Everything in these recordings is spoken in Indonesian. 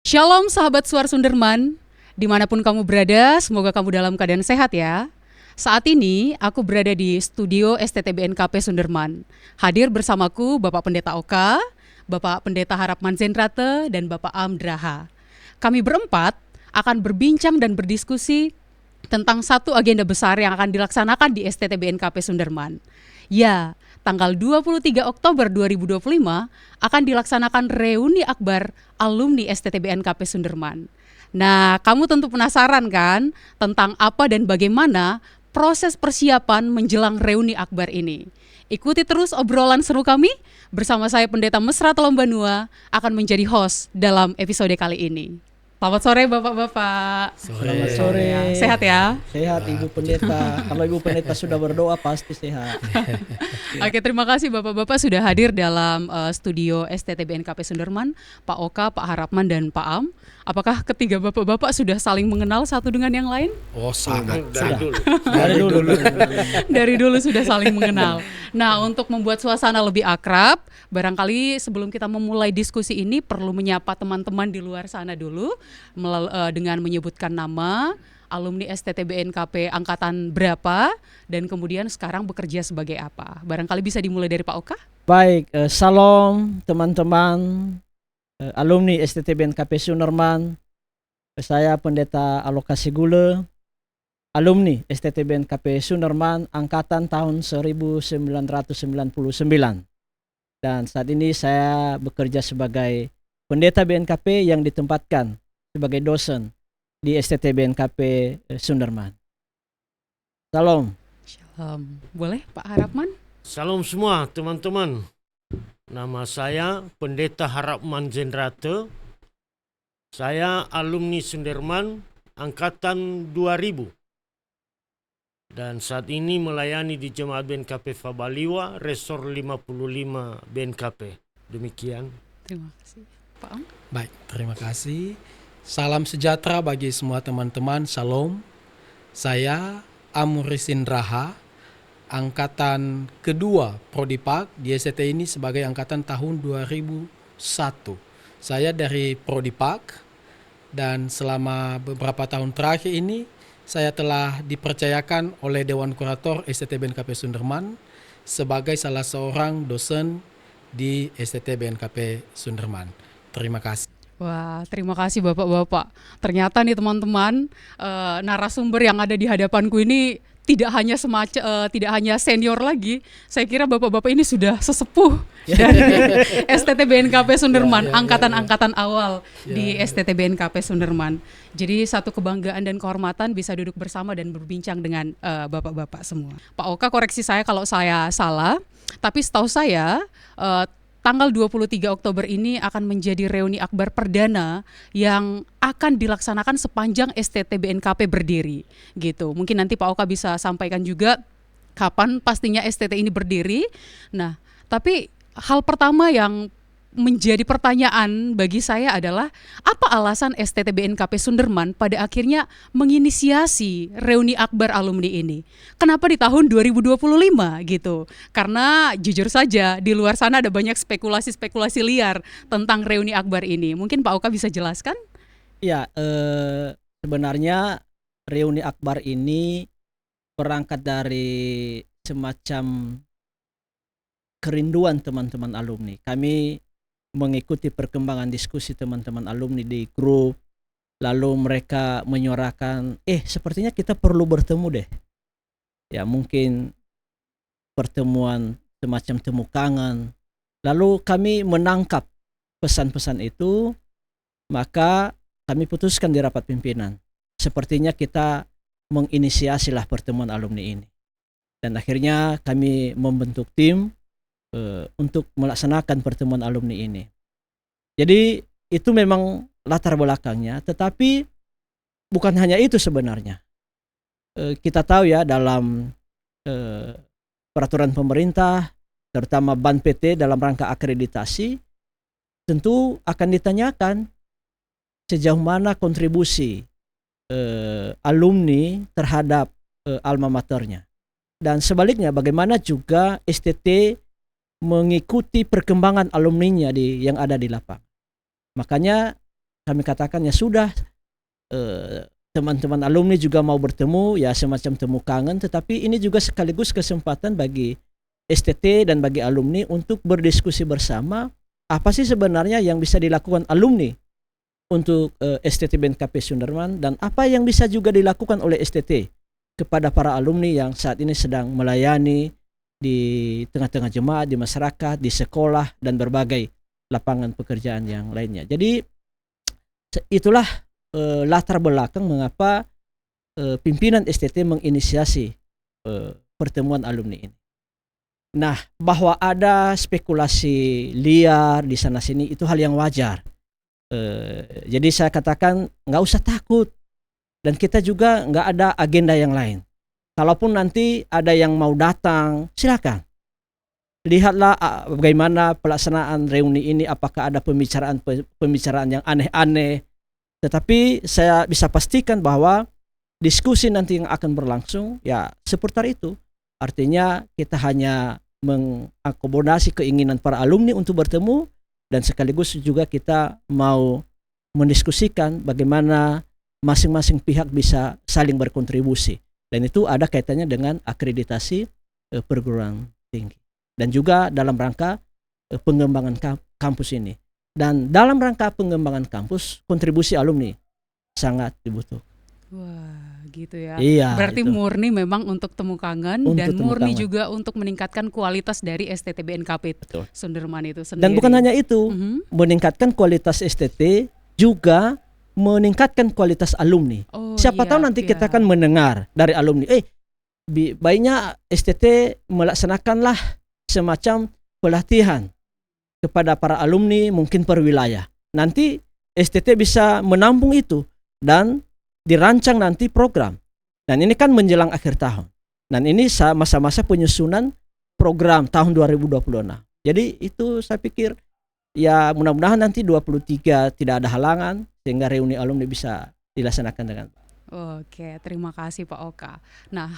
Shalom sahabat Suar Sunderman, dimanapun kamu berada, semoga kamu dalam keadaan sehat ya. Saat ini aku berada di studio STTBNKP Sunderman. Hadir bersamaku Bapak Pendeta Oka, Bapak Pendeta Harapman Zendrate, dan Bapak Amdraha. Kami berempat akan berbincang dan berdiskusi tentang satu agenda besar yang akan dilaksanakan di STTBNKP Sunderman. Ya, tanggal 23 Oktober 2025 akan dilaksanakan reuni akbar alumni STTBNKP Sunderman. Nah, kamu tentu penasaran kan tentang apa dan bagaimana proses persiapan menjelang reuni akbar ini. Ikuti terus obrolan seru kami bersama saya Pendeta Mesra Telombanua akan menjadi host dalam episode kali ini. Selamat sore Bapak-Bapak. Selamat sore. Sehat ya? Sehat Ibu Pendeta. Kalau Ibu Pendeta sudah berdoa pasti sehat. Oke, terima kasih Bapak-Bapak sudah hadir dalam studio STTBNKP Sunderman, Pak Oka, Pak Harapman, dan Pak Am. Apakah ketiga Bapak-Bapak sudah saling mengenal satu dengan yang lain? Oh, sangat. Dari dulu. Dari dulu sudah saling mengenal. Nah, untuk membuat suasana lebih akrab, barangkali sebelum kita memulai diskusi ini perlu menyapa teman-teman di luar sana dulu dengan menyebutkan nama, alumni STTBNKP angkatan berapa, dan kemudian sekarang bekerja sebagai apa. Barangkali bisa dimulai dari Pak Oka? Baik, salam teman-teman alumni STTBNKP Sunderman. Saya Pendeta Alokasi Gule, alumni STTBNKP Sunderman angkatan tahun 1999. Dan saat ini saya bekerja sebagai pendeta BNKP yang ditempatkan sebagai dosen di STTBNKP Sunderman. Salam. Shalom. Boleh Pak Harapman? Salam semua teman-teman. Nama saya Pendeta Harapman Zendrate. Saya alumni Sunderman angkatan 2000. Dan saat ini melayani di Jemaat BNKP Fabaliwa, Resor 55 BNKP. Demikian. Terima kasih. Pak Am? Baik, terima kasih. Salam sejahtera bagi semua teman-teman. Shalom. Saya Amurisin Raha, angkatan kedua Prodipak di STT ini sebagai angkatan tahun 2001. Saya dari Prodipak dan selama beberapa tahun terakhir ini saya telah dipercayakan oleh Dewan Kurator STTBNKP Sunderman sebagai salah seorang dosen di STTBNKP Sunderman. Terima kasih. Wah, terima kasih Bapak-Bapak. Ternyata nih teman-teman, narasumber yang ada di hadapanku ini tidak hanya senior lagi. Saya kira Bapak-Bapak ini sudah sesepuh dari STTBNKP Sunderman, angkatan-angkatan awal di STTBNKP Sunderman. Jadi satu kebanggaan dan kehormatan bisa duduk bersama dan berbincang dengan Bapak-Bapak semua. Pak Oka, koreksi saya kalau saya salah, tapi setahu saya tanggal 23 Oktober ini akan menjadi reuni akbar perdana yang akan dilaksanakan sepanjang STTBNKP berdiri gitu. Mungkin nanti Pak Oka bisa sampaikan juga kapan pastinya STT ini berdiri. Nah, tapi hal pertama yang menjadi pertanyaan bagi saya adalah apa alasan STTBNKP Sunderman pada akhirnya menginisiasi reuni akbar alumni ini? Kenapa di tahun 2025 gitu? Karena jujur saja di luar sana ada banyak spekulasi-spekulasi liar tentang reuni akbar ini. Mungkin Pak Oka bisa jelaskan? Ya, sebenarnya reuni akbar ini berangkat dari semacam kerinduan teman-teman alumni. Kami mengikuti perkembangan diskusi teman-teman alumni di grup, lalu mereka menyuarakan, sepertinya kita perlu bertemu deh. Ya mungkin pertemuan semacam temu kangen. Lalu kami menangkap pesan-pesan itu, maka kami putuskan di rapat pimpinan. Sepertinya kita menginisiasilah pertemuan alumni ini. Dan akhirnya kami membentuk tim untuk melaksanakan pertemuan alumni ini. Jadi itu memang latar belakangnya, tetapi bukan hanya itu sebenarnya. Kita tahu ya dalam peraturan pemerintah, terutama BAN PT dalam rangka akreditasi, tentu akan ditanyakan sejauh mana kontribusi alumni terhadap alma maternya. Dan sebaliknya bagaimana juga STT mengikuti perkembangan alumninya yang ada di lapangan. Makanya kami katakan ya sudah, teman-teman alumni juga mau bertemu, ya semacam temu kangen, tetapi ini juga sekaligus kesempatan bagi STT dan bagi alumni untuk berdiskusi bersama apa sih sebenarnya yang bisa dilakukan alumni untuk STT BNKP Sunderman, dan apa yang bisa juga dilakukan oleh STT kepada para alumni yang saat ini sedang melayani di tengah-tengah jemaat, di masyarakat, di sekolah, dan berbagai lapangan pekerjaan yang lainnya. Jadi itulah latar belakang mengapa pimpinan STT menginisiasi pertemuan alumni ini. Nah, bahwa ada spekulasi liar di sana sini itu hal yang wajar. Jadi saya katakan nggak usah takut, dan kita juga nggak ada agenda yang lain. Kalaupun nanti ada yang mau datang, silakan. Lihatlah bagaimana pelaksanaan reuni ini, apakah ada pembicaraan yang aneh-aneh. Tetapi saya bisa pastikan bahwa diskusi nanti yang akan berlangsung ya seputar itu. Artinya kita hanya mengakomodasi keinginan para alumni untuk bertemu, dan sekaligus juga kita mau mendiskusikan bagaimana masing-masing pihak bisa saling berkontribusi. Dan itu ada kaitannya dengan akreditasi perguruan tinggi. Dan juga dalam rangka pengembangan kampus ini. Dan dalam rangka pengembangan kampus, kontribusi alumni sangat dibutuhkan. Wah, gitu ya. Iya, Berarti itu. murni memang untuk temu kangen, Untuk dan temu murni kangen. juga untuk meningkatkan kualitas dari STT BNKP Betul. Sunderman itu sendiri. Dan bukan hanya itu, Mhm. meningkatkan kualitas STT juga meningkatkan kualitas alumni. Oh, Siapa iya, tahu nanti iya. kita akan mendengar dari alumni, baiknya STT melaksanakanlah semacam pelatihan kepada para alumni, mungkin per wilayah. Nanti STT bisa menampung itu dan dirancang nanti program. Dan ini kan menjelang akhir tahun. Dan ini masa-masa penyusunan program tahun 2026. Jadi itu saya pikir ya mudah-mudahan nanti 23 tidak ada halangan sehingga reuni alumni bisa dilaksanakan dengan baik. Oke, terima kasih Pak Oka. Nah,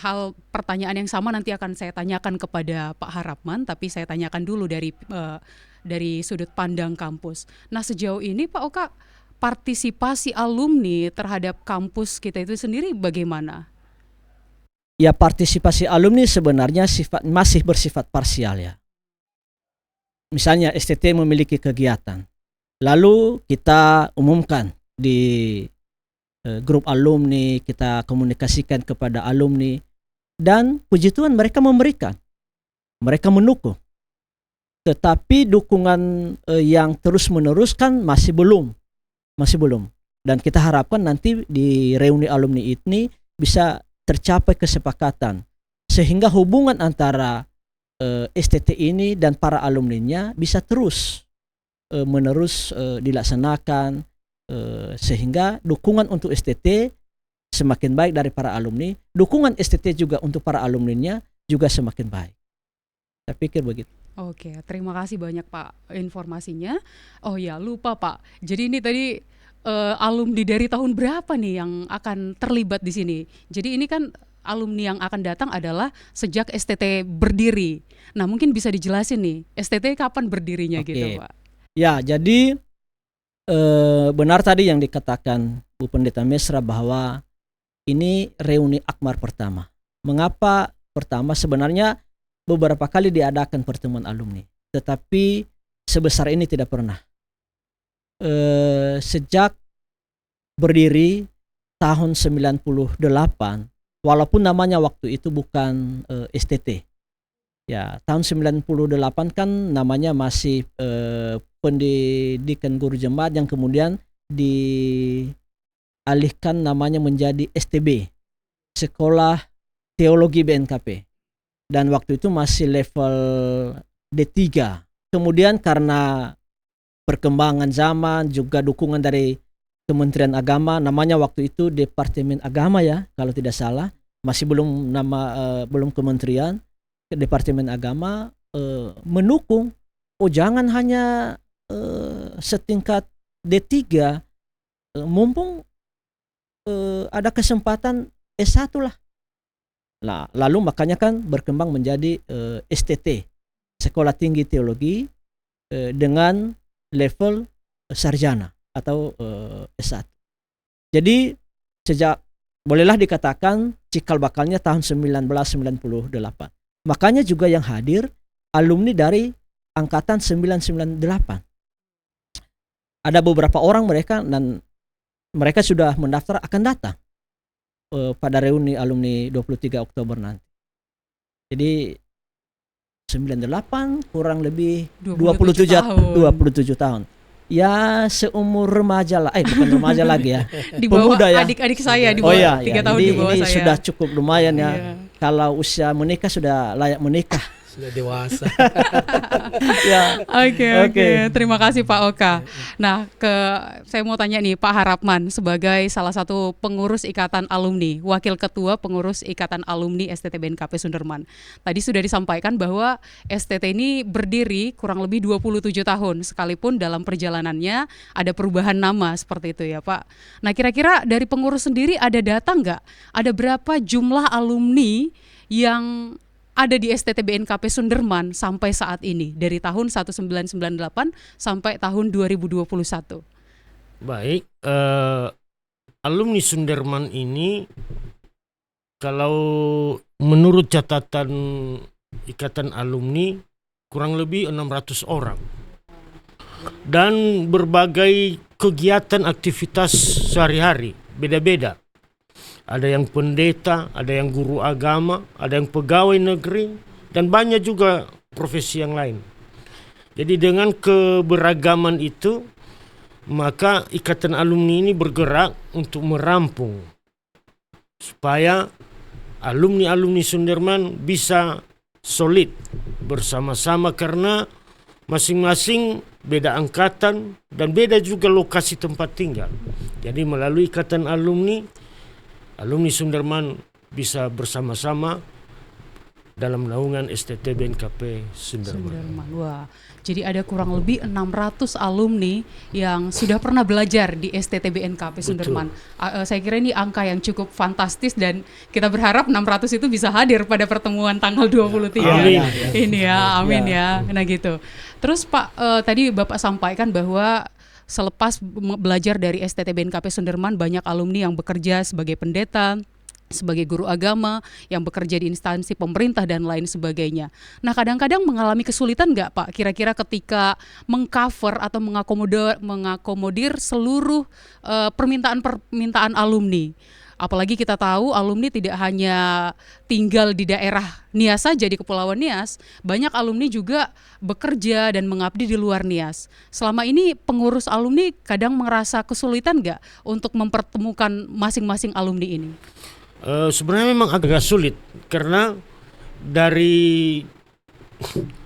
pertanyaan yang sama nanti akan saya tanyakan kepada Pak Harapman, tapi saya tanyakan dulu dari sudut pandang kampus. Nah, sejauh ini Pak Oka, partisipasi alumni terhadap kampus kita itu sendiri bagaimana? Ya, partisipasi alumni sebenarnya masih bersifat parsial ya. Misalnya STT memiliki kegiatan, lalu kita umumkan di grup alumni, kita komunikasikan kepada alumni, dan puji Tuhan mereka memberikan, mereka mendukung. Tetapi dukungan yang terus menerus kan masih belum. Dan kita harapkan nanti di reuni alumni ini bisa tercapai kesepakatan sehingga hubungan antara STT ini dan para alumninya bisa terus menerus dilaksanakan, sehingga dukungan untuk STT semakin baik dari para alumni, dukungan STT juga untuk para alumninya juga semakin baik. Saya pikir begitu. Oke, terima kasih banyak Pak informasinya. Oh ya, lupa Pak. Jadi ini tadi alumni dari tahun berapa nih yang akan terlibat di sini? Jadi ini kan alumni yang akan datang adalah sejak STT berdiri. Nah, mungkin bisa dijelasin nih, STT kapan berdirinya Oke. gitu, Pak? Ya, jadi benar tadi yang dikatakan Bu Pendeta Mesra bahwa ini reuni Akmar pertama. Mengapa pertama? Sebenarnya beberapa kali diadakan pertemuan alumni, tetapi sebesar ini tidak pernah. Sejak berdiri tahun 98, walaupun namanya waktu itu bukan STT. Ya, tahun 98 kan namanya masih pendidikan guru jemaat yang kemudian dialihkan namanya menjadi STB, Sekolah Teologi BNKP. Dan waktu itu masih level D3. Kemudian karena perkembangan zaman juga dukungan dari Kementerian Agama, namanya waktu itu Departemen Agama ya, kalau tidak salah, masih belum belum kementerian, Departemen Agama mendukung, jangan hanya setingkat D3, mumpung ada kesempatan S1 lah. Nah, lalu makanya kan berkembang menjadi STT, Sekolah Tinggi Teologi, dengan level sarjana atau S1. Jadi sejak bolehlah dikatakan cikal bakalnya tahun 1998. Makanya juga yang hadir alumni dari angkatan 998. Ada beberapa orang mereka dan mereka sudah mendaftar akan datang pada reuni alumni 23 Oktober nanti. Jadi 98 kurang lebih 27 tahun. Ya seumur remaja lah, bukan remaja lagi ya. Di bawah pemuda ya. adik-adik saya di bawah 3 tahun di bawah ini saya. sudah cukup lumayan ya. Iya. Kalau usia menikah sudah layak menikah. Sudah dewasa. Ya. Oke. Terima kasih Pak Oka. Nah, saya mau tanya nih Pak Harapman sebagai salah satu pengurus Ikatan Alumni, Wakil Ketua Pengurus Ikatan Alumni STT BNKP Sunderman. Tadi sudah disampaikan bahwa STT ini berdiri kurang lebih 27 tahun, sekalipun dalam perjalanannya ada perubahan nama seperti itu ya Pak. Nah, kira-kira dari pengurus sendiri ada data nggak? Ada berapa jumlah alumni yang ada di STT BNKP Sunderman sampai saat ini dari tahun 1998 sampai tahun 2021. Baik, alumni Sunderman ini kalau menurut catatan Ikatan Alumni kurang lebih 600 orang. Dan berbagai kegiatan aktivitas sehari-hari beda-beda. Ada yang pendeta, ada yang guru agama, ada yang pegawai negeri, dan banyak juga profesi yang lain. Jadi dengan keberagaman itu, maka Ikatan Alumni ini bergerak untuk merampung supaya alumni-alumni Sunderman bisa solid bersama-sama karena masing-masing beda angkatan dan beda juga lokasi tempat tinggal. Jadi melalui Ikatan Alumni Sunderman bisa bersama-sama dalam naungan STT BNKP Sunderman. Wah, jadi ada kurang lebih 600 alumni yang sudah pernah belajar di STT BNKP Sunderman. Saya kira ini angka yang cukup fantastis dan kita berharap 600 itu bisa hadir pada pertemuan tanggal 23. Amin. Ini ya, amin ya. Nah gitu. Terus Pak, tadi Bapak sampaikan bahwa selepas belajar dari STT BNKP Sunderman, banyak alumni yang bekerja sebagai pendeta, sebagai guru agama, yang bekerja di instansi pemerintah dan lain sebagainya. Nah, kadang-kadang mengalami kesulitan nggak Pak, kira-kira ketika mengcover atau mengakomodir seluruh permintaan alumni? Apalagi kita tahu alumni tidak hanya tinggal di daerah Nias saja, di Kepulauan Nias, banyak alumni juga bekerja dan mengabdi di luar Nias. Selama ini pengurus alumni kadang merasa kesulitan nggak untuk mempertemukan masing-masing alumni ini? Sebenarnya memang agak sulit karena dari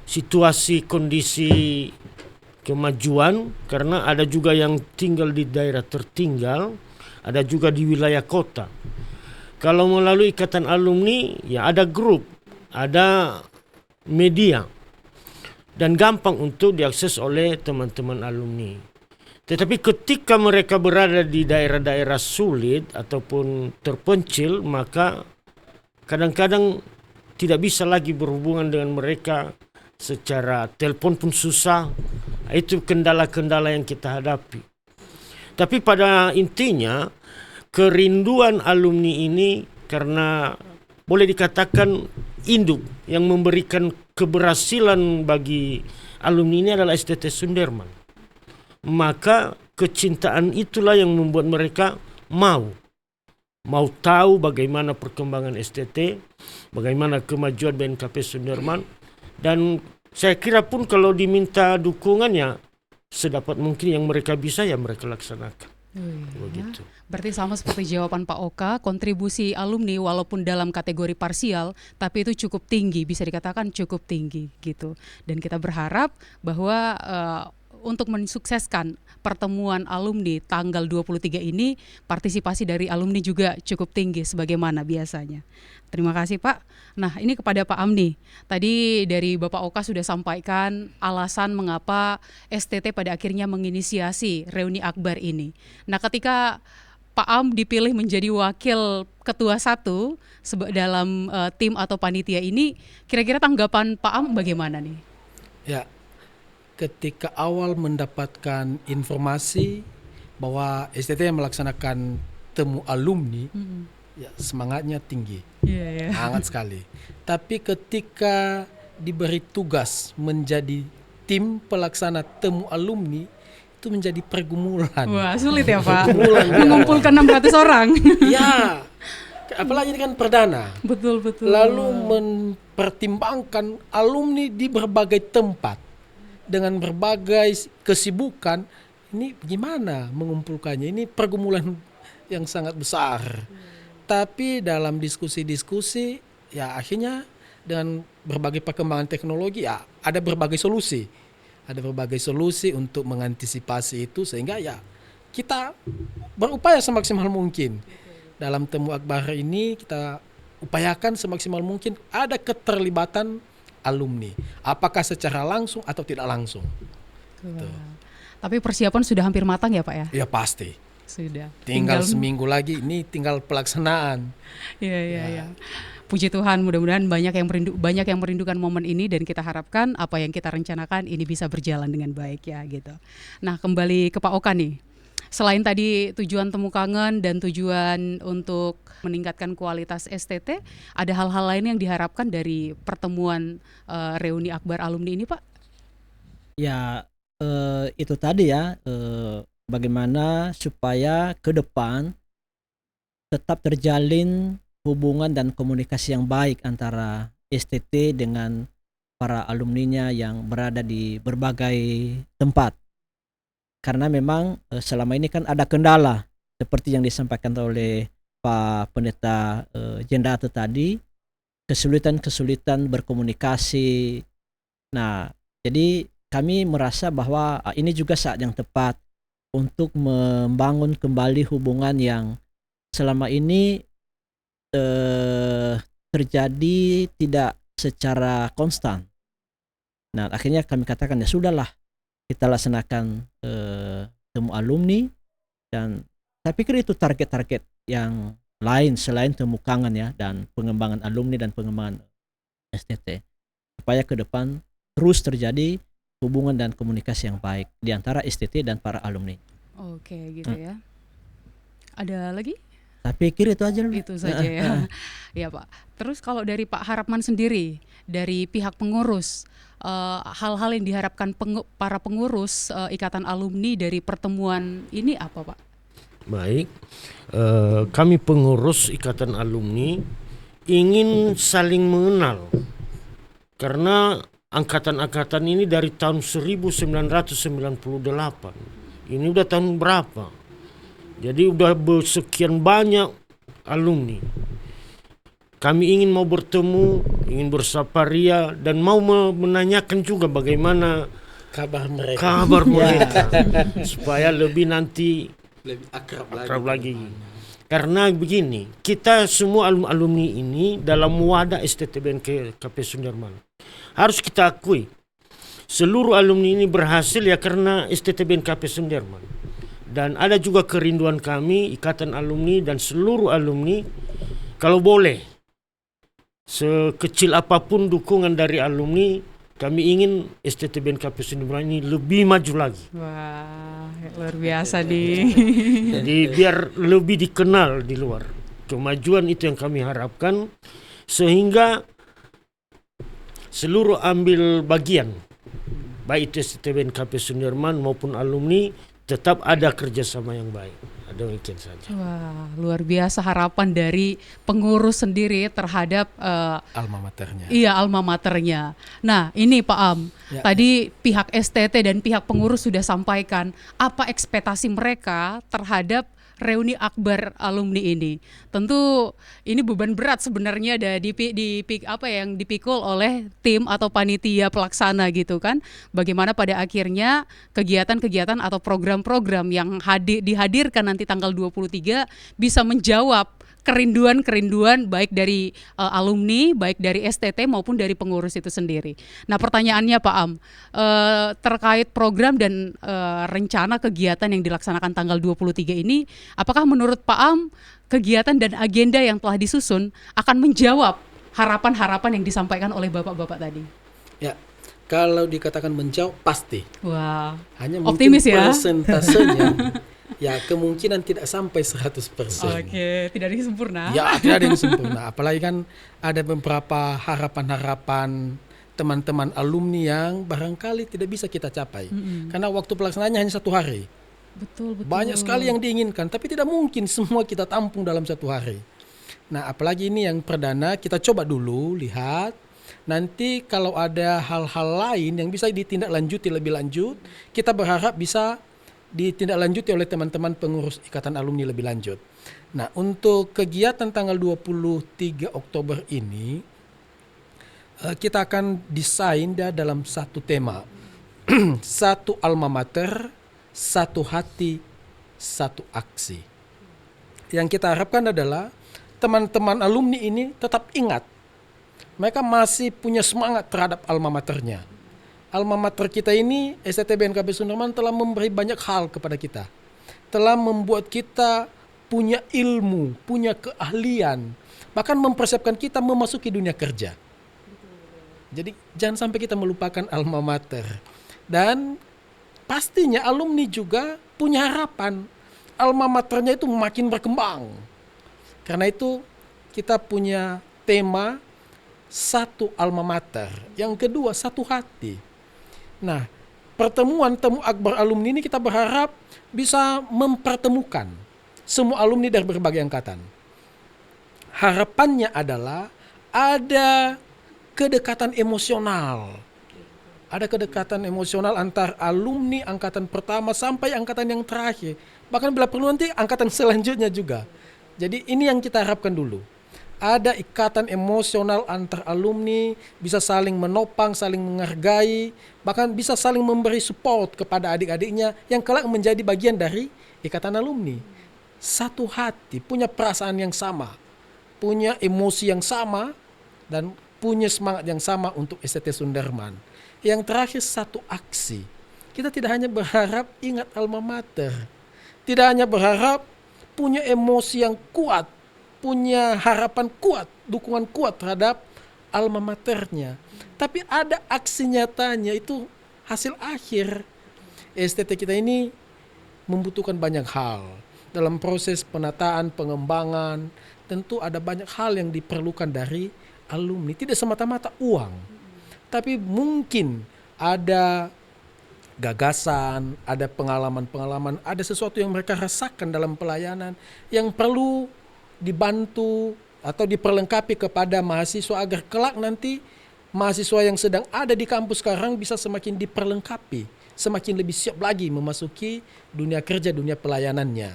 situasi kondisi kemajuan, karena ada juga yang tinggal di daerah tertinggal, ada juga di wilayah kota. Kalau melalui Ikatan Alumni, ya ada grup, ada media, dan gampang untuk diakses oleh teman-teman alumni. Tetapi ketika mereka berada di daerah-daerah sulit ataupun terpencil, maka kadang-kadang tidak bisa lagi berhubungan dengan mereka secara telepon pun susah. Itu kendala-kendala yang kita hadapi. Tapi pada intinya kerinduan alumni ini karena boleh dikatakan induk yang memberikan keberhasilan bagi alumni ini adalah STT Sunderman. Maka kecintaan itulah yang membuat mereka mau tahu bagaimana perkembangan STT, bagaimana kemajuan BNKP Sunderman, dan saya kira pun kalau diminta dukungannya sedapat mungkin yang mereka bisa ya mereka laksanakan. Begitu. Berarti sama seperti jawaban Pak Oka, kontribusi alumni walaupun dalam kategori parsial, tapi itu cukup tinggi, bisa dikatakan cukup tinggi gitu. Dan kita berharap bahwa untuk mensukseskan pertemuan alumni tanggal 23 ini, partisipasi dari alumni juga cukup tinggi sebagaimana biasanya. Terima kasih Pak. Nah, ini kepada Pak Amni. Tadi dari Bapak Oka sudah sampaikan alasan mengapa STT pada akhirnya menginisiasi reuni akbar ini. Nah, ketika Pak Am dipilih menjadi wakil ketua 1 dalam tim atau panitia ini, kira-kira tanggapan Pak Am bagaimana nih? Ya, ketika awal mendapatkan informasi bahwa STT yang melaksanakan temu alumni, ya semangatnya tinggi, Iya, ya. hangat sekali. Tapi ketika diberi tugas menjadi tim pelaksana temu alumni, itu menjadi pergumulan. Wah, sulit ya Pak. Pergumulan dia. Mengumpulkan 600 orang. Ya, apalagi ini kan perdana. Betul. Lalu mempertimbangkan alumni di berbagai tempat dengan berbagai kesibukan, ini gimana mengumpulkannya? Ini pergumulan yang sangat besar. Tapi dalam diskusi-diskusi, ya akhirnya dengan berbagai perkembangan teknologi, ya ada berbagai solusi. Ada berbagai solusi untuk mengantisipasi itu, sehingga ya kita berupaya semaksimal mungkin. Dalam temu akbar ini kita upayakan semaksimal mungkin ada keterlibatan alumni, apakah secara langsung atau tidak langsung. Tapi persiapan sudah hampir matang ya Pak ya? Ya pasti. Sudah. Tinggal seminggu lagi, ini tinggal pelaksanaan. Iya. Puji Tuhan, mudah-mudahan banyak yang merindukan momen ini, dan kita harapkan apa yang kita rencanakan ini bisa berjalan dengan baik ya gitu. Nah, kembali ke Pak Oka nih. Selain tadi tujuan temu kangen dan tujuan untuk meningkatkan kualitas STT, ada hal-hal lain yang diharapkan dari pertemuan reuni akbar alumni ini, Pak? Ya, itu tadi ya, bagaimana supaya ke depan tetap terjalin hubungan dan komunikasi yang baik antara STT dengan para alumninya yang berada di berbagai tempat. Karena memang selama ini kan ada kendala seperti yang disampaikan oleh Pak Pendeta Jendato tadi, kesulitan-kesulitan berkomunikasi. Nah, jadi kami merasa bahwa ini juga saat yang tepat untuk membangun kembali hubungan yang selama ini terjadi tidak secara konstan. Nah, akhirnya kami katakan ya sudahlah, kita laksanakan temu alumni, dan saya pikir itu target-target yang lain selain temu kangen ya, dan pengembangan alumni dan pengembangan STT, supaya ke depan terus terjadi hubungan dan komunikasi yang baik di antara STT dan para alumni. Oke, gitu ya. Ada lagi? Saya pikir itu aja dulu. Itu saja ya. Ya Pak. Terus kalau dari Pak Harapman sendiri, dari pihak pengurus, hal-hal yang diharapkan para pengurus Ikatan Alumni dari pertemuan ini apa Pak? Baik, kami pengurus Ikatan Alumni ingin saling mengenal, karena angkatan-angkatan ini dari tahun 1998, ini udah tahun berapa? Jadi udah sekian banyak alumni. Kami ingin mau bertemu, ingin bersaparia, dan mau menanyakan juga bagaimana Kabar mereka. Supaya lebih nanti Lebih akrab lagi. Karena begini, kita semua alumni ini dalam wadah STTBN KP Sunderman, harus kita akui seluruh alumni ini berhasil ya karena STTBN KP Sunderman. Dan ada juga kerinduan kami, Ikatan Alumni dan seluruh alumni, kalau boleh, sekecil apapun dukungan dari alumni, kami ingin STTBN KP Sunderman ini lebih maju lagi. Wah, luar biasa nih. Jadi biar lebih dikenal di luar. Kemajuan itu yang kami harapkan, sehingga seluruh ambil bagian, baik itu STTBN KP Sunderman maupun alumni, tetap ada kerjasama yang baik. Ada demikian saja. Wah, luar biasa harapan dari pengurus sendiri terhadap alma maternya. Iya, alma maternya. Nah, ini Pak Am, tadi pihak STT dan pihak pengurus sudah sampaikan apa ekspektasi mereka terhadap reuni akbar alumni ini. Tentu ini beban berat sebenarnya yang dipikul oleh tim atau panitia pelaksana gitu kan. Bagaimana pada akhirnya kegiatan-kegiatan atau program-program yang dihadirkan nanti tanggal 23 bisa menjawab kerinduan-kerinduan baik dari alumni, baik dari STT maupun dari pengurus itu sendiri. Nah, pertanyaannya Pak Am, terkait program dan rencana kegiatan yang dilaksanakan tanggal 23 ini, apakah menurut Pak Am kegiatan dan agenda yang telah disusun akan menjawab harapan-harapan yang disampaikan oleh Bapak-bapak tadi? Ya, kalau dikatakan menjawab pasti. Wah, Hanya optimis mungkin ya. persentasenya Ya kemungkinan tidak sampai 100%. Oke, tidak ada yang sempurna. Ya tidak ada yang sempurna. Apalagi kan ada beberapa harapan-harapan teman-teman alumni yang barangkali tidak bisa kita capai. Karena waktu pelaksanaannya hanya 1 hari. Betul, betul. Banyak sekali yang diinginkan, tapi tidak mungkin semua kita tampung dalam 1 hari. Nah, apalagi ini yang perdana, kita coba dulu lihat. Nanti kalau ada hal-hal lain yang bisa ditindaklanjuti lebih lanjut, kita berharap bisa ditindaklanjuti oleh teman-teman pengurus Ikatan Alumni lebih lanjut. Nah, untuk kegiatan tanggal 23 Oktober ini, kita akan desain dalam satu tema. Satu alma mater, satu hati, satu aksi. Yang kita harapkan adalah teman-teman alumni ini tetap ingat. Mereka masih punya semangat terhadap alma maternya. Alma mater kita ini, STT BNKP Sunderman, telah memberi banyak hal kepada kita. Telah membuat kita punya ilmu, punya keahlian. Bahkan mempersiapkan kita memasuki dunia kerja. Jadi jangan sampai kita melupakan alma mater. Dan pastinya alumni juga punya harapan. Alma maternya itu makin berkembang. Karena itu kita punya tema satu alma mater. Yang kedua satu hati. Nah, pertemuan temu akbar alumni ini kita berharap bisa mempertemukan semua alumni dari berbagai angkatan. Harapannya adalah ada kedekatan emosional. Ada kedekatan emosional antar alumni angkatan pertama sampai angkatan yang terakhir. Bahkan bila perlu nanti angkatan selanjutnya juga. Jadi ini yang kita harapkan dulu. Ada ikatan emosional antar alumni, bisa saling menopang, saling menghargai, bahkan bisa saling memberi support kepada adik-adiknya yang kelak menjadi bagian dari ikatan alumni. Satu hati, punya perasaan yang sama, punya emosi yang sama, dan punya semangat yang sama untuk STT Sunderman. Yang terakhir satu aksi. Kita tidak hanya berharap ingat alma mater, tidak hanya berharap punya emosi yang kuat, punya harapan kuat, dukungan kuat terhadap alma maternya. Tapi ada aksi nyatanya, itu hasil akhir. STT kita ini membutuhkan banyak hal. Dalam proses penataan, pengembangan, tentu ada banyak hal yang diperlukan dari alumni. Tidak semata-mata uang. Tapi mungkin ada gagasan, ada pengalaman-pengalaman, ada sesuatu yang mereka rasakan dalam pelayanan yang perlu dibantu atau diperlengkapi kepada mahasiswa agar kelak nanti mahasiswa yang sedang ada di kampus sekarang bisa semakin diperlengkapi, semakin lebih siap lagi memasuki dunia kerja, dunia pelayanannya.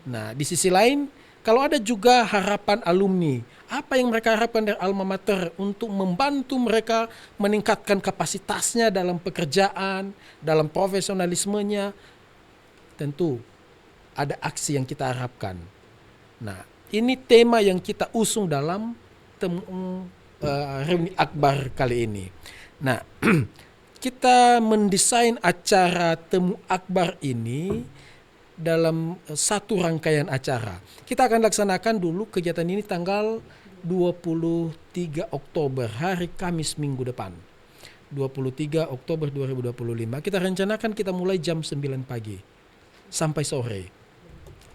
Nah, di sisi lain, kalau ada juga harapan alumni, apa yang mereka harapkan dari alma mater untuk membantu mereka meningkatkan kapasitasnya dalam pekerjaan, dalam profesionalismenya, tentu ada aksi yang kita harapkan. Nah, ini tema yang kita usung dalam reuni akbar kali ini. Nah, kita mendesain acara temu akbar ini dalam satu rangkaian acara. Kita akan laksanakan dulu kegiatan ini tanggal 23 Oktober, hari Kamis minggu depan. 23 Oktober 2025. Kita rencanakan kita mulai jam 9 pagi sampai sore.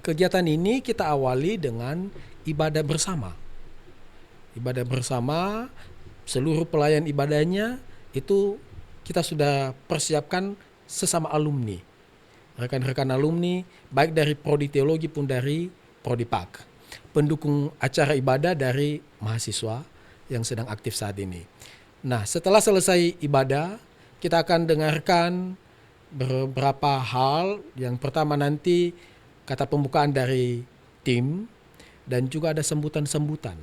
Kegiatan ini kita awali dengan ibadah bersama. Ibadah bersama, seluruh pelayan ibadahnya itu kita sudah persiapkan sesama alumni. Rekan-rekan alumni, baik dari Prodi Teologi pun dari Prodi PAK. Pendukung acara ibadah dari mahasiswa yang sedang aktif saat ini. Nah, setelah selesai ibadah, kita akan dengarkan beberapa hal. Yang pertama nanti kata pembukaan dari tim dan juga ada sambutan-sambutan.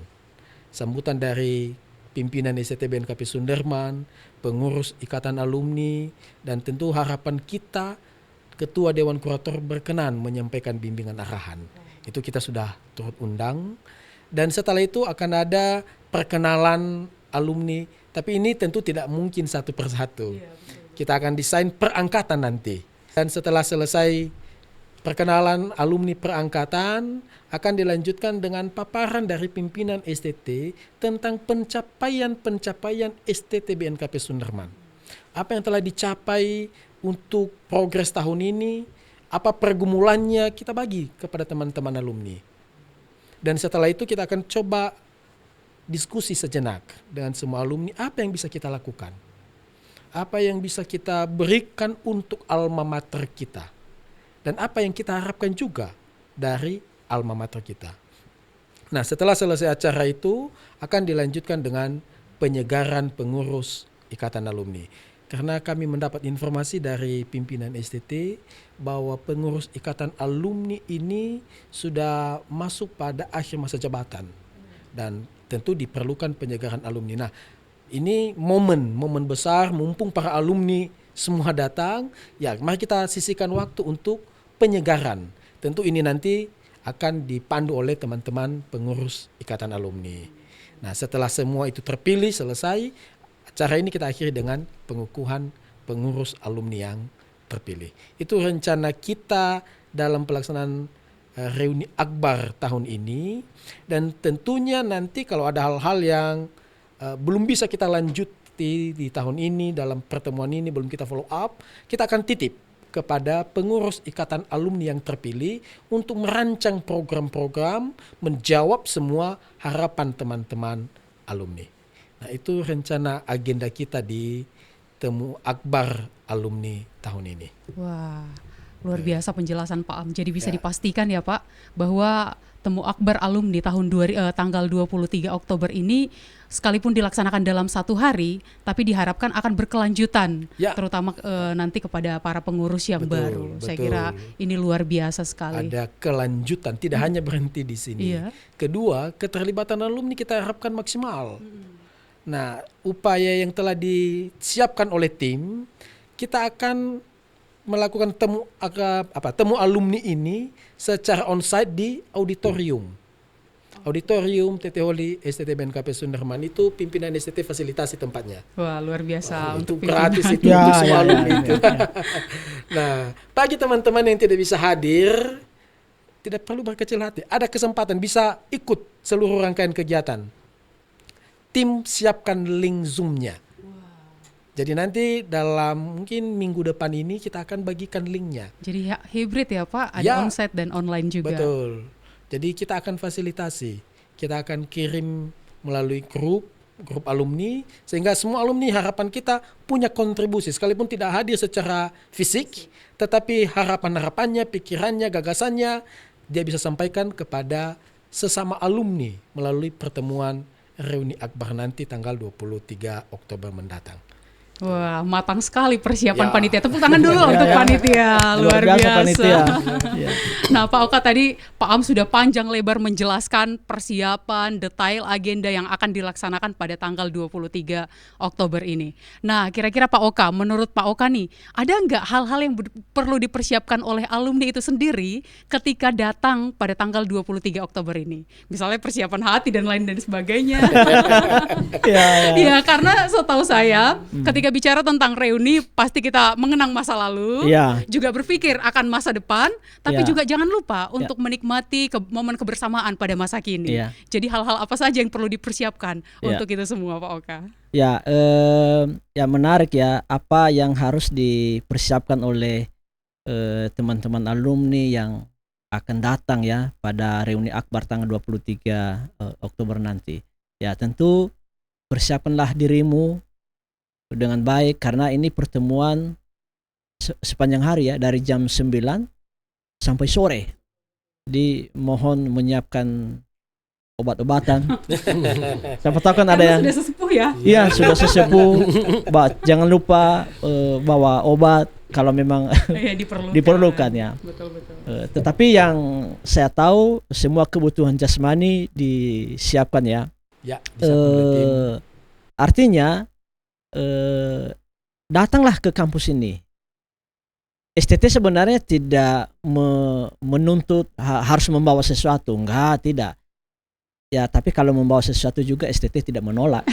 Sambutan dari pimpinan STT BNKP Sunderman, pengurus Ikatan Alumni, dan tentu harapan kita Ketua Dewan Kurator berkenan menyampaikan bimbingan arahan. Itu kita sudah turut undang. Dan setelah itu akan ada perkenalan alumni, tapi ini tentu tidak mungkin satu persatu. Kita akan desain perangkatan nanti. Dan setelah selesai perkenalan alumni perangkatan, akan dilanjutkan dengan paparan dari pimpinan STT tentang pencapaian-pencapaian STT BNKP Sunderman. Apa yang telah dicapai untuk progres tahun ini, apa pergumulannya kita bagi kepada teman-teman alumni. Dan setelah itu kita akan coba diskusi sejenak dengan semua alumni apa yang bisa kita lakukan. Apa yang bisa kita berikan untuk alma mater kita. Dan apa yang kita harapkan juga dari alma mater kita. Nah, setelah selesai acara itu akan dilanjutkan dengan penyegaran pengurus Ikatan Alumni. Karena kami mendapat informasi dari pimpinan STT bahwa pengurus Ikatan Alumni ini sudah masuk pada akhir masa jabatan. Dan tentu diperlukan penyegaran alumni. Nah, ini momen besar, mumpung para alumni semua datang, ya mari kita sisihkan waktu untuk penyegaran. Tentu ini nanti akan dipandu oleh teman-teman pengurus Ikatan Alumni. Nah, setelah semua itu terpilih, selesai, acara ini kita akhiri dengan pengukuhan pengurus alumni yang terpilih. Itu rencana kita dalam pelaksanaan reuni akbar tahun ini. Dan tentunya nanti kalau ada hal-hal yang belum bisa kita lanjuti di tahun ini, dalam pertemuan ini belum kita follow up, kita akan titip kepada pengurus Ikatan Alumni yang terpilih untuk merancang program-program menjawab semua harapan teman-teman alumni. Nah, itu rencana agenda kita di Temu Akbar Alumni tahun ini. Wah, luar biasa penjelasan Pak Am. Jadi bisa dipastikan ya Pak bahwa Temu Akbar Alumni tahun tanggal 23 Oktober ini sekalipun dilaksanakan dalam 1 hari, tapi diharapkan akan berkelanjutan, terutama nanti kepada para pengurus yang baru. Saya kira ini luar biasa sekali. Ada kelanjutan, tidak hanya berhenti di sini. Kedua, keterlibatan alumni kita harapkan maksimal. Nah, upaya yang telah disiapkan oleh tim, kita akan melakukan temu alumni ini secara onsite di auditorium. Auditorium TT Holi STT BNKP Sunderman, itu pimpinan STT fasilitasi tempatnya. Wah, luar biasa. Untuk gratis itu untuk semua alumni itu. Nah, bagi teman-teman yang tidak bisa hadir, tidak perlu berkecil hati. Ada kesempatan bisa ikut seluruh rangkaian kegiatan. Tim siapkan link Zoom-nya. Jadi nanti dalam mungkin minggu depan ini kita akan bagikan linknya. Jadi hybrid ya Pak, ada onsite dan online juga. Betul. Jadi kita akan fasilitasi, kita akan kirim melalui grup alumni, sehingga semua alumni harapan kita punya kontribusi, sekalipun tidak hadir secara fisik, tetapi harapan-harapannya, pikirannya, gagasannya, dia bisa sampaikan kepada sesama alumni melalui pertemuan reuni akbar nanti tanggal 23 Oktober mendatang. Wah, matang sekali persiapan panitia. Tepuk tangan dulu untuk panitia. Luar biasa. Panitia. Nah, Pak Oka tadi Pak Am sudah panjang lebar menjelaskan persiapan, detail agenda yang akan dilaksanakan pada tanggal 23 Oktober ini. Nah, kira-kira Pak Oka, menurut Pak Oka nih, ada nggak hal-hal yang perlu dipersiapkan oleh alumni itu sendiri ketika datang pada tanggal 23 Oktober ini? Misalnya persiapan hati dan lain dan sebagainya. Ya, karena setahu saya ketika bicara tentang reuni pasti kita mengenang masa lalu, juga berpikir akan masa depan, tapi juga jangan lupa untuk menikmati momen kebersamaan pada masa kini. Jadi hal-hal apa saja yang perlu dipersiapkan untuk itu semua, Pak Oka? Ya menarik ya, apa yang harus dipersiapkan oleh teman-teman alumni yang akan datang ya pada reuni akbar tanggal 23 Oktober nanti. Ya tentu persiapkanlah dirimu dengan baik, karena ini pertemuan sepanjang hari ya, dari jam 9 sampai sore. Dimohon menyiapkan obat-obatan. Siapa tahu kan ada yang sudah sesepuh ya? Iya, sudah sesepuh. Jangan lupa bawa obat kalau memang diperlukan ya. Betul. Tetapi yang saya tahu semua kebutuhan jasmani disiapkan ya. Artinya datanglah ke kampus ini. STT sebenarnya tidak menuntut harus membawa sesuatu, tidak. Ya, tapi kalau membawa sesuatu juga STT tidak menolak.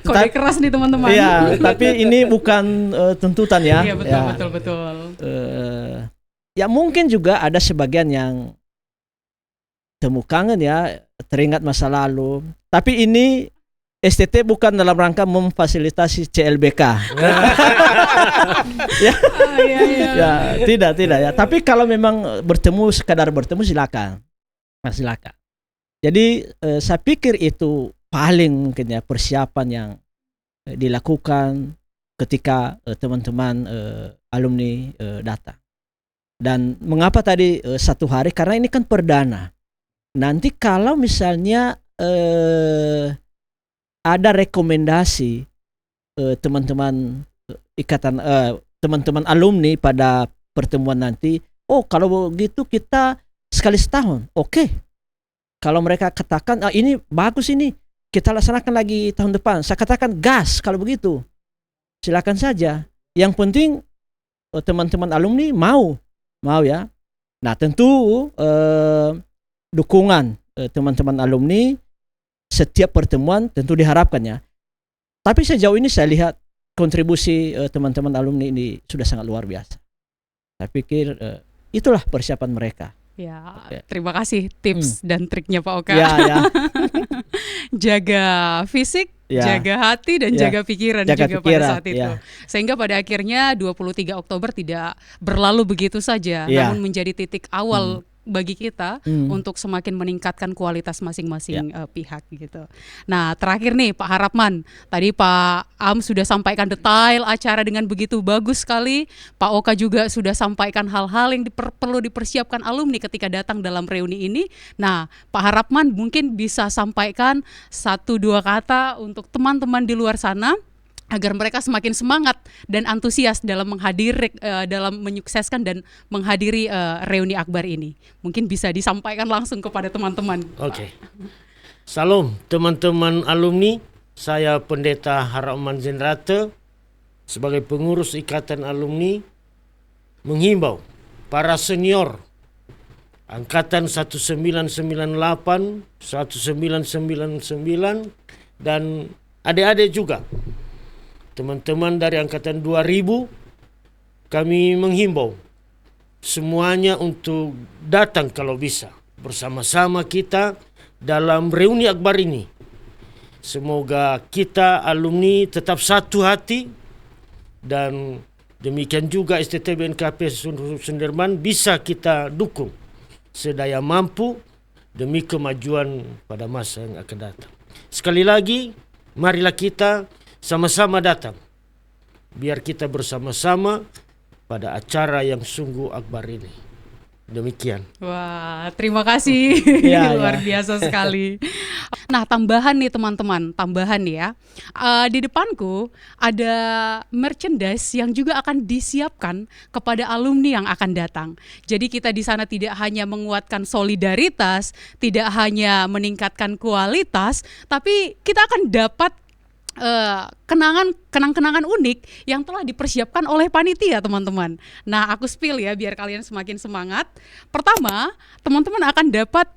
Kode keras nih teman-teman. Iya, tapi ini bukan tuntutan ya. Iya, betul. Ya mungkin juga ada sebagian yang temu kangen ya, teringat masa lalu. Tapi ini STT bukan dalam rangka memfasilitasi CLBK. Ya, ya, tidak ya. Tapi kalau memang sekadar bertemu silakan. Nah, silakan. Jadi saya pikir itu paling mungkin ya persiapan yang dilakukan ketika teman-teman alumni datang. Dan mengapa tadi 1 hari? Karena ini kan perdana. Nanti kalau misalnya ada rekomendasi teman-teman teman-teman alumni pada pertemuan nanti, oh kalau begitu kita sekali setahun, oke. Kalau mereka katakan ini bagus, ini kita laksanakan lagi tahun depan, saya katakan gas kalau begitu, silakan saja. Yang penting teman-teman alumni mau ya. Nah tentu dukungan teman-teman alumni setiap pertemuan tentu diharapkannya. Tapi sejauh ini saya lihat kontribusi teman-teman alumni ini sudah sangat luar biasa. Saya pikir itulah persiapan mereka. Ya, terima kasih tips dan triknya Pak Oka. Ya. Jaga fisik, jaga hati, dan jaga pikiran juga pada saat itu. Sehingga pada akhirnya 23 Oktober tidak berlalu begitu saja, namun menjadi titik awal bagi kita untuk semakin meningkatkan kualitas masing-masing pihak gitu. Nah, terakhir nih Pak Harapman, tadi Pak Am sudah sampaikan detail acara dengan begitu bagus sekali. Pak Oka juga sudah sampaikan hal-hal yang perlu dipersiapkan alumni ketika datang dalam reuni ini. Nah, Pak Harapman mungkin bisa sampaikan 1-2 kata untuk teman-teman di luar sana agar mereka semakin semangat dan antusias dalam dalam menyukseskan dan menghadiri reuni akbar ini. Mungkin bisa disampaikan langsung kepada teman-teman. Oke. Salam teman-teman alumni, saya Pendeta Harapman Zenrate sebagai pengurus Ikatan Alumni menghimbau para senior angkatan 1998, 1999 dan adik-adik juga. Teman-teman dari angkatan 2000, kami menghimbau semuanya untuk datang kalau bisa bersama-sama kita dalam reuni akbar ini. Semoga kita alumni tetap satu hati dan demikian juga STT BNKP Sudirman bisa kita dukung sedaya mampu demi kemajuan pada masa yang akan datang. Sekali lagi, marilah kita sama-sama datang, biar kita bersama-sama pada acara yang sungguh akbar ini. Demikian. Wah, terima kasih. Luar biasa sekali. Nah, tambahan nih teman-teman, ya. Di depanku ada merchandise yang juga akan disiapkan kepada alumni yang akan datang. Jadi kita di sana tidak hanya menguatkan solidaritas, tidak hanya meningkatkan kualitas, tapi kita akan dapat kenang-kenangan unik yang telah dipersiapkan oleh panitia, teman-teman. Nah, aku spill ya biar kalian semakin semangat. Pertama, teman-teman akan dapat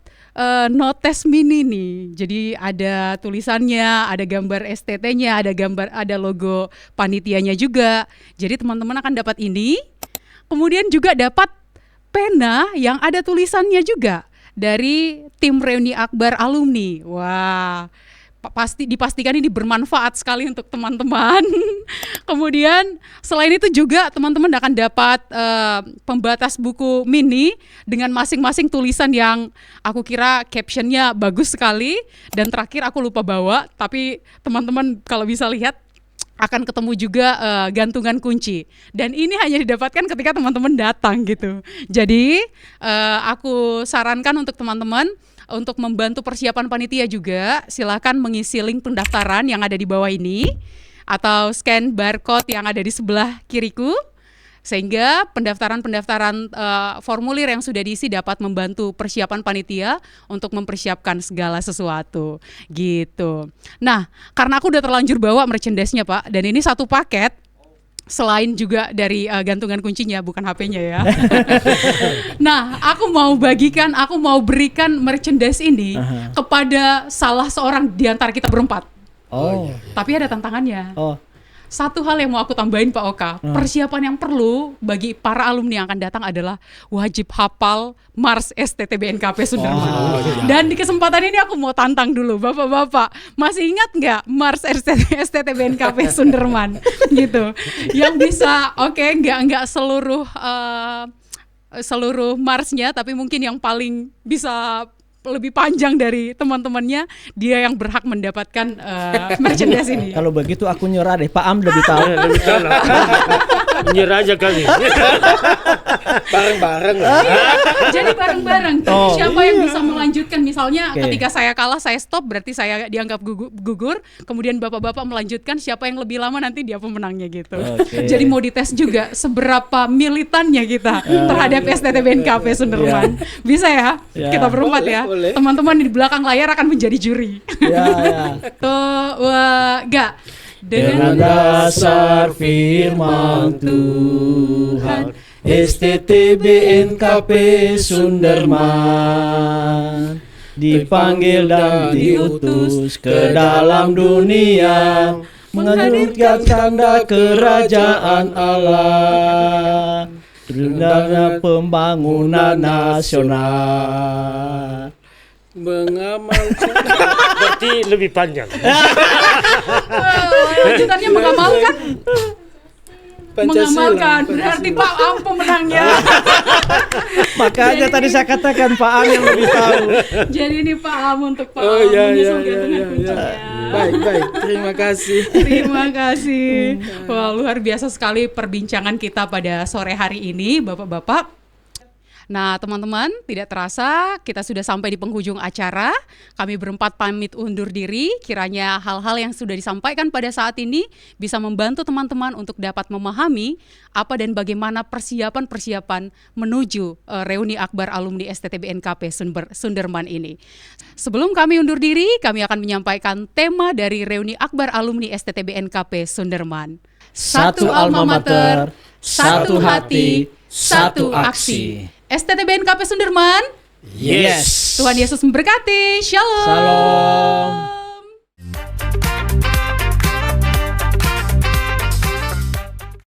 notes mini nih. Jadi ada tulisannya, ada gambar STT-nya, ada logo panitianya juga. Jadi teman-teman akan dapat ini. Kemudian juga dapat pena yang ada tulisannya juga dari tim reuni akbar alumni. Wah, dipastikan ini bermanfaat sekali untuk teman-teman. Kemudian selain itu juga teman-teman akan dapat pembatas buku mini dengan masing-masing tulisan yang aku kira captionnya bagus sekali. Dan terakhir aku lupa bawa, tapi teman-teman kalau bisa lihat akan ketemu juga gantungan kunci. Dan ini hanya didapatkan ketika teman-teman datang gitu. Jadi aku sarankan untuk teman-teman untuk membantu persiapan panitia juga, silakan mengisi link pendaftaran yang ada di bawah ini atau scan barcode yang ada di sebelah kiriku, sehingga pendaftaran formulir yang sudah diisi dapat membantu persiapan panitia untuk mempersiapkan segala sesuatu gitu. Nah, karena aku udah terlanjur bawa merchandise-nya Pak, dan ini satu paket, selain juga dari gantungan kuncinya, bukan HP-nya ya. Nah, aku mau berikan merchandise ini kepada salah seorang di antara kita berempat. Oh. Tapi ada tantangannya. Satu hal yang mau aku tambahin Pak Oka, persiapan yang perlu bagi para alumni yang akan datang adalah wajib hafal Mars STTBNKP Sunderman. Dan di kesempatan ini aku mau tantang dulu Bapak-bapak, masih ingat nggak Mars STTBNKP Sunderman gitu? Yang bisa, nggak seluruh Marsnya, tapi mungkin yang paling bisa lebih panjang dari teman-temannya, dia yang berhak mendapatkan merchandise ini. Kalau begitu aku nyerah deh, Pak Am lebih tahu. Lebih tahu lah. Menyerah aja kami. Bareng-bareng. Jadi bareng-bareng. Oh. Siapa yang bisa melanjutkan? Misalnya Oke. ketika saya kalah, saya stop, berarti saya dianggap gugur. Kemudian bapak-bapak melanjutkan, siapa yang lebih lama nanti dia pemenangnya gitu. Oke. Jadi mau dites juga seberapa militannya kita terhadap STTBNKP Sunderman. Bisa ya? Ya. Kita berempat ya. Boleh. Teman-teman di belakang layar akan menjadi juri. Ya, ya. Tuh, gak. Dengan dasar firman Tuhan, STTBNKP Sunderman dipanggil dan diutus ke dalam dunia, menghadirkan tanda kerajaan Allah, terundangnya pembangunan nasional. Mengamalkan Berarti lebih panjang. Lanjutannya mengamalkan. Pancasila. Mengamalkan. Berarti Pak Am pemenangnya. Makanya tadi saya katakan Pak Am yang lebih tahu. Jadi ini Pak Am untuk Pak Oh, Am ya, menyusul ya, gantungan ya, kuncinya. Baik. Terima kasih. Terima kasih. Wah, luar biasa sekali perbincangan kita pada sore hari ini, Bapak-bapak. Nah, teman-teman, tidak terasa kita sudah sampai di penghujung acara. Kami berempat pamit undur diri. Kiranya hal-hal yang sudah disampaikan pada saat ini bisa membantu teman-teman untuk dapat memahami apa dan bagaimana persiapan-persiapan menuju reuni akbar alumni STTBNKP Sunderman ini. Sebelum kami undur diri, kami akan menyampaikan tema dari reuni akbar alumni STTBNKP Sunderman. Satu alma mater, satu hati, satu aksi. STTBNKP Sunderman, Yes. Tuhan Yesus memberkati. Shalom. Salam.